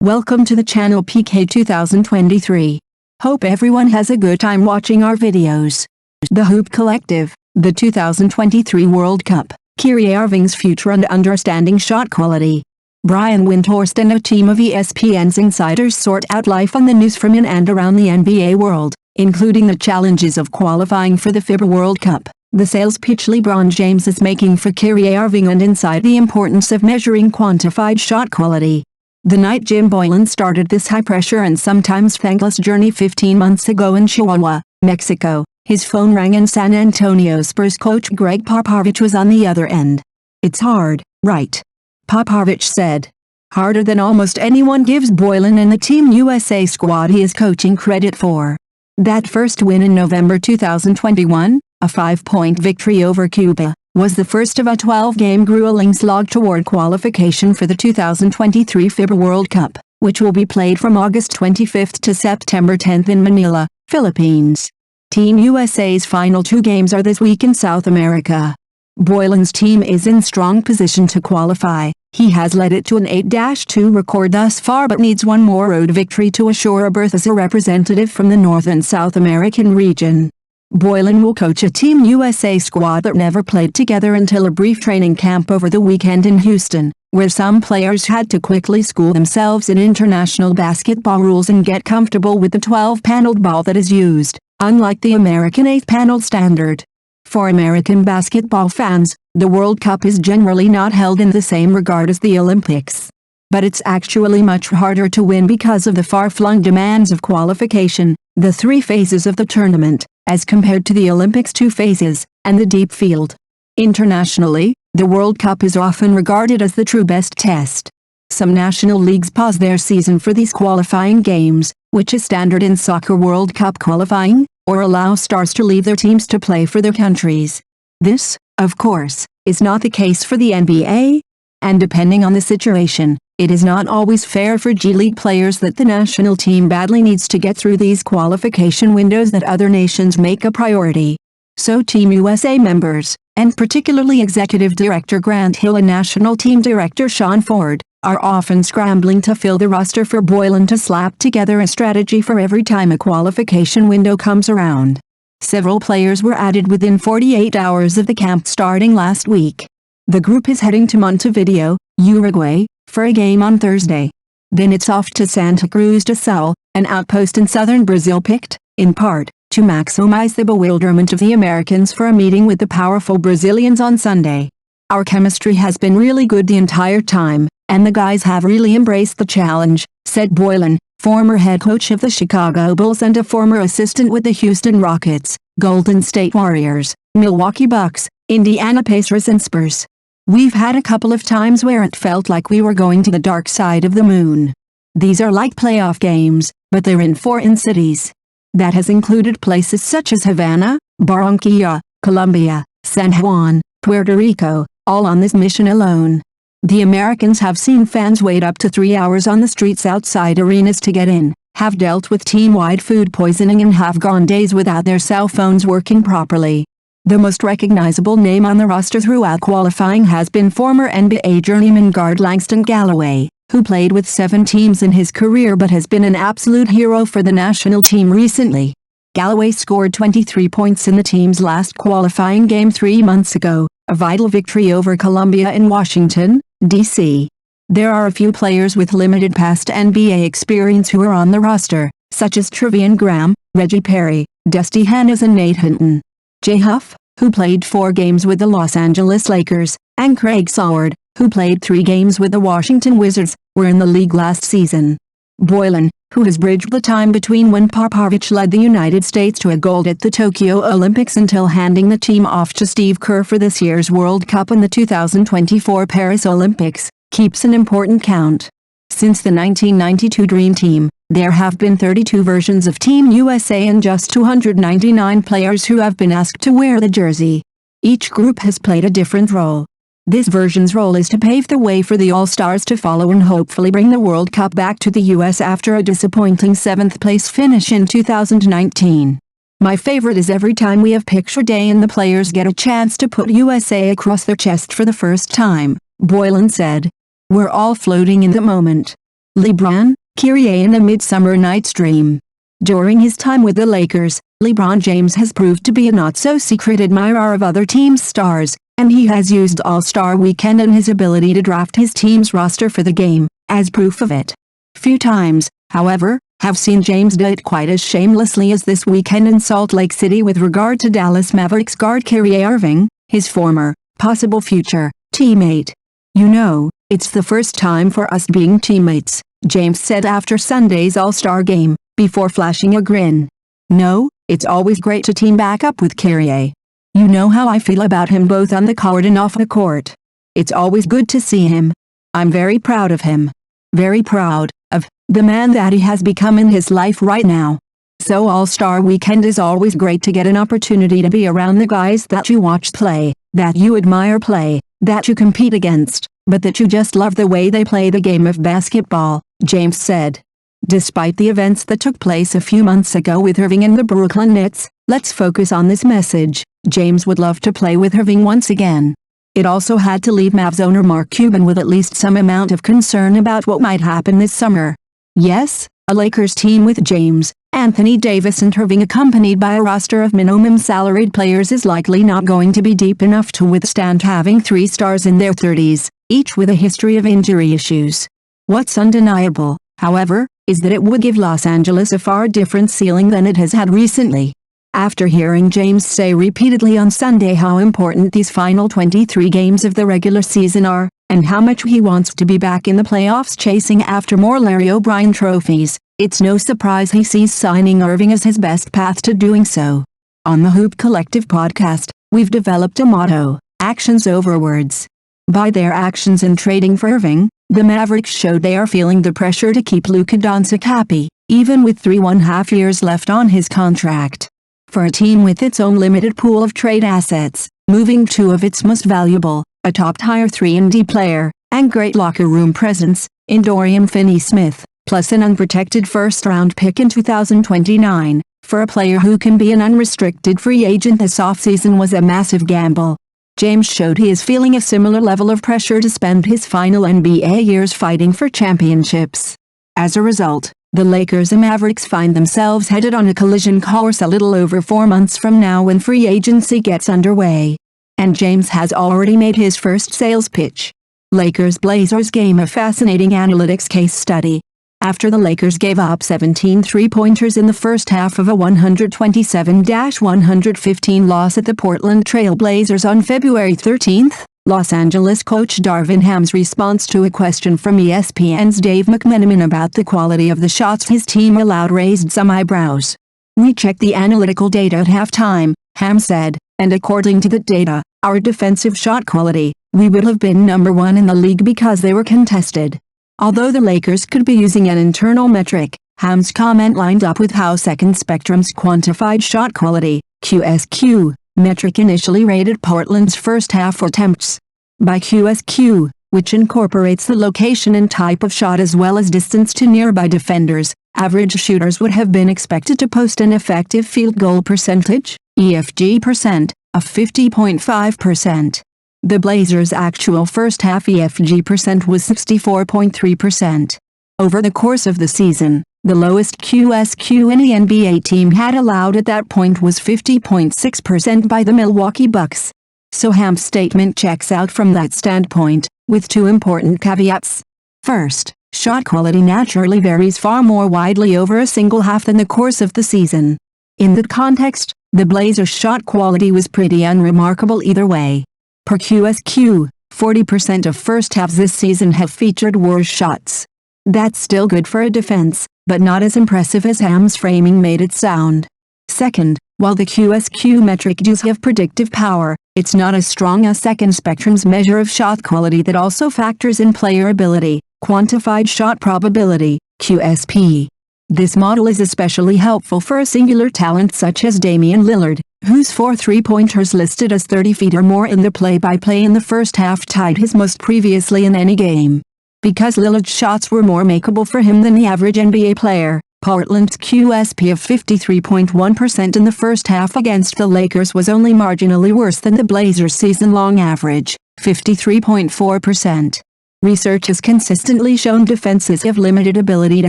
Welcome to the channel PK 2023. Hope everyone has a good time watching our videos. The Hoop Collective, the 2023 World Cup, Kyrie Irving's future and understanding shot quality. Brian Windhorst and a team of ESPN's insiders sort out life on the news from in and around the NBA world, including the challenges of qualifying for the FIBA World Cup, the sales pitch LeBron James is making for Kyrie Irving, and inside the importance of measuring quantified shot quality. The night Jim Boylan started this high-pressure and sometimes thankless journey 15 months ago in Chihuahua, Mexico, his phone rang and San Antonio Spurs coach Greg Popovich was on the other end. "It's hard, right?" Popovich said. Harder than almost anyone gives Boylan and the Team USA squad he is coaching credit for. That first win in November 2021, a 5-point victory over Cuba, was the first of a 12-game grueling slog toward qualification for the 2023 FIBA World Cup, which will be played from August 25 to September 10 in Manila, Philippines. Team USA's final 2 games are this week in South America. Boylan's team is in strong position to qualify. He has led it to an 8-2 record thus far but needs one more road victory to assure a berth as a representative from the North and South American region. Boylan will coach a Team USA squad that never played together until a brief training camp over the weekend in Houston, where some players had to quickly school themselves in international basketball rules and get comfortable with the 12-paneled ball that is used, unlike the American 8-paneled standard. For American basketball fans, the World Cup is generally not held in the same regard as the Olympics. But it's actually much harder to win because of the far-flung demands of qualification, the 3 phases of the tournament, as compared to the Olympics' 2 phases, and the deep field. Internationally, the World Cup is often regarded as the true best test. Some national leagues pause their season for these qualifying games, which is standard in soccer World Cup qualifying, or allow stars to leave their teams to play for their countries. This, of course, is not the case for the NBA. And depending on the situation, it is not always fair for G League players that the national team badly needs to get through these qualification windows that other nations make a priority. So Team USA members, and particularly Executive Director Grant Hill and National Team Director Sean Ford, are often scrambling to fill the roster for Boylan to slap together a strategy for every time a qualification window comes around. Several players were added within 48 hours of the camp starting last week. The group is heading to Montevideo, Uruguay, for a game on Thursday. Then it's off to Santa Cruz do Sul, an outpost in southern Brazil picked, in part, to maximize the bewilderment of the Americans for a meeting with the powerful Brazilians on Sunday. "Our chemistry has been really good the entire time, and the guys have really embraced the challenge," said Boylan, former head coach of the Chicago Bulls and a former assistant with the Houston Rockets, Golden State Warriors, Milwaukee Bucks, Indiana Pacers and Spurs. "We've had a couple of times where it felt like we were going to the dark side of the moon. These are like playoff games, but they're in foreign cities. That has included places such as Havana, Barranquilla, Colombia, San Juan, Puerto Rico, all on this mission alone. The Americans have seen fans wait up to 3 hours on the streets outside arenas to get in, have dealt with team-wide food poisoning and have gone days without their cell phones working properly." The most recognizable name on the roster throughout qualifying has been former NBA journeyman guard Langston Galloway, who played with 7 teams in his career but has been an absolute hero for the national team recently. Galloway scored 23 points in the team's last qualifying game 3 months ago, a vital victory over Columbia in Washington, D.C. There are a few players with limited past NBA experience who are on the roster, such as Treveon Graham, Reggie Perry, Dusty Hannes and Nate Hinton. Jay Huff, who played 4 games with the Los Angeles Lakers, and Craig Saward, who played 3 games with the Washington Wizards, were in the league last season. Boylan, who has bridged the time between when Popovich led the United States to a gold at the Tokyo Olympics until handing the team off to Steve Kerr for this year's World Cup and the 2024 Paris Olympics, keeps an important count. Since the 1992 Dream Team, there have been 32 versions of Team USA and just 299 players who have been asked to wear the jersey. Each group has played a different role. This version's role is to pave the way for the All-Stars to follow and hopefully bring the World Cup back to the US after a disappointing 7th-place finish in 2019. "My favorite is every time we have picture day and the players get a chance to put USA across their chest for the first time," Boylan said. "We're all floating in the moment. LeBron, Kyrie in a Midsummer Night's Dream. During his time with the Lakers, LeBron James has proved to be a not-so-secret admirer of other teams' stars, and he has used All-Star Weekend and his ability to draft his team's roster for the game, as proof of it. Few times, however, have seen James do it quite as shamelessly as this weekend in Salt Lake City with regard to Dallas Mavericks guard Kyrie Irving, his former, possible future, teammate. "You know, it's the first time for us being teammates," James said after Sunday's All-Star game, before flashing a grin. "No, it's always great to team back up with Kyrie. You know how I feel about him both on the court and off the court. It's always good to see him. I'm very proud of him. Very proud of the man that he has become in his life right now. So All-Star Weekend is always great to get an opportunity to be around the guys that you watch play, that you admire play, that you compete against, but that you just love the way they play the game of basketball," James said. Despite the events that took place a few months ago with Irving and the Brooklyn Nets, let's focus on this message. James would love to play with Irving once again. It also had to leave Mavs owner Mark Cuban with at least some amount of concern about what might happen this summer. Yes, a Lakers team with James, Anthony Davis and Irving accompanied by a roster of minimum salaried players is likely not going to be deep enough to withstand having three stars in their 30s, each with a history of injury issues. What's undeniable, however, is that it would give Los Angeles a far different ceiling than it has had recently. After hearing James say repeatedly on Sunday how important these final 23 games of the regular season are, and how much he wants to be back in the playoffs chasing after more Larry O'Brien trophies, it's no surprise he sees signing Irving as his best path to doing so. On the Hoop Collective podcast, we've developed a motto: actions over words. By their actions in trading for Irving, the Mavericks showed they are feeling the pressure to keep Luka Doncic happy, even with 3.5 years left on his contract. For a team with its own limited pool of trade assets, moving two of its most valuable, a top-tier 3-and-D player, and great locker room presence, in Dorian Finney-Smith, plus an unprotected first-round pick in 2029, for a player who can be an unrestricted free agent this offseason was a massive gamble. James showed he is feeling a similar level of pressure to spend his final NBA years fighting for championships. As a result, the Lakers and Mavericks find themselves headed on a collision course a little over 4 months from now when free agency gets underway. And James has already made his first sales pitch. Lakers-Blazers game: a fascinating analytics case study. After the Lakers gave up 17 three-pointers in the first half of a 127-115 loss at the Portland Trail Blazers on February 13, Los Angeles coach Darvin Ham's response to a question from ESPN's Dave McMenamin about the quality of the shots his team allowed raised some eyebrows. "We checked the analytical data at halftime," Ham said, "and according to the data, our defensive shot quality, we would have been number 1 in the league because they were contested." Although the Lakers could be using an internal metric, Ham's comment lined up with how Second Spectrum's quantified shot quality, QSQ, metric initially rated Portland's first half attempts. By QSQ, which incorporates the location and type of shot as well as distance to nearby defenders, average shooters would have been expected to post an effective field goal percentage, EFG%, of 50.5%. The Blazers' actual first-half EFG% was 64.3%. Over the course of the season, the lowest QSQ any NBA team had allowed at that point was 50.6% by the Milwaukee Bucks. So Ham's statement checks out from that standpoint, with two important caveats. First, shot quality naturally varies far more widely over a single half than the course of the season. In that context, the Blazers' shot quality was pretty unremarkable either way. Per QSQ, 40% of first halves this season have featured worse shots. That's still good for a defense, but not as impressive as Ham's framing made it sound. Second, while the QSQ metric does have predictive power, it's not as strong as Second Spectrum's measure of shot quality that also factors in player ability, quantified shot probability, QSP. This model is especially helpful for a singular talent such as Damian Lillard, whose 4 three-pointers listed as 30 feet or more in the play-by-play in the first half tied his most previously in any game. Because Lillard's shots were more makeable for him than the average NBA player, Portland's QSP of 53.1% in the first half against the Lakers was only marginally worse than the Blazers' season-long average, 53.4%. Research has consistently shown defenses have limited ability to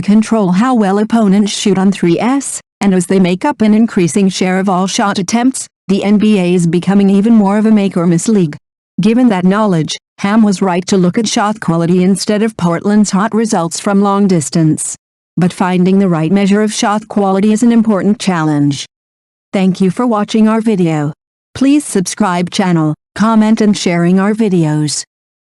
control how well opponents shoot on 3s, and as they make up an increasing share of all shot attempts, the NBA is becoming even more of a make-or-miss league. Given that knowledge, Ham was right to look at shot quality instead of Portland's hot results from long distance. But finding the right measure of shot quality is an important challenge. Thank you for watching our video. Please subscribe channel, comment and sharing our videos.